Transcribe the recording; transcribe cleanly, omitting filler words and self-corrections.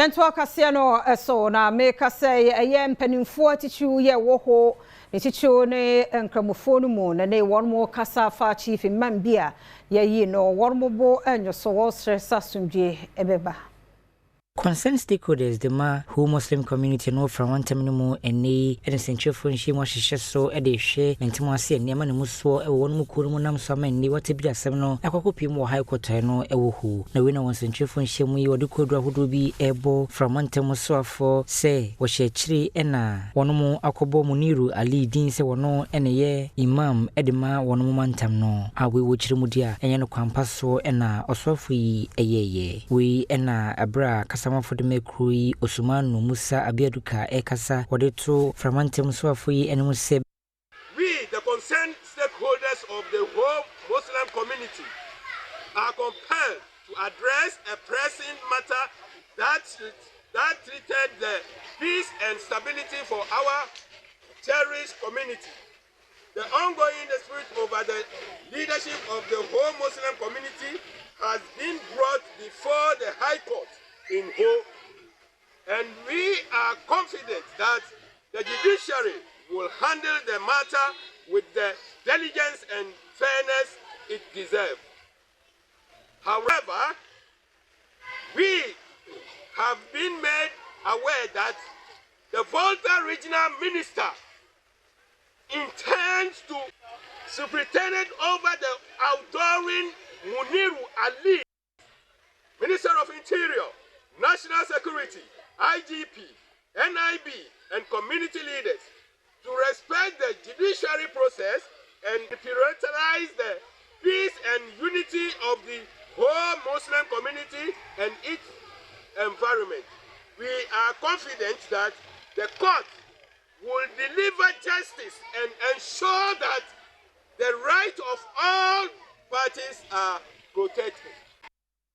Premtobre Kasee no so na make say eye mpanimfo atichu ye wo ho ne chichu ne nkramofo no mu na ne won mo kasa fa chief man bia ye yi no won mo bo enyo so wo stress asumdwe ebeba. Concerned stakeholders, the whole Muslim community know from one time no more and nay, and essential for she was so a day share, and Timothy and Yaman Musso, a one Mukurumunam Summer, and what to be a seminal, a copy more high quaterno, a woohoo. The winner was central for Shemi or the Kodra who be able from one time so for say, was she tree and one more Akobo Muniru, Ali Dean say one no and a year, Imam Edema one momentum no. I will watch Mudia and Yano Campasso and also free a ye. We and a bra. Some for the Mekui, Osumanu, Musa, Abiaduka, Ekasa, Wadeto, Framantem Swafui, and Muse. We, the concerned stakeholders of the whole Muslim community, are compelled to address a pressing matter that treated the peace and stability for our cherished community. The ongoing dispute over the leadership of the whole Muslim community has been brought before the High Court in Ho, and we are confident that the judiciary will handle the matter with the diligence and fairness it deserves. However, we have been made aware that the Volta Regional Minister intends to superintend over the outgoing Muniru Ali, Minister of Interior, National Security, IGP, NIB, and community leaders to respect the judiciary process and prioritize the peace and unity of the whole Muslim community and its environment. We are confident that the court will deliver justice and ensure that the rights of all parties are protected.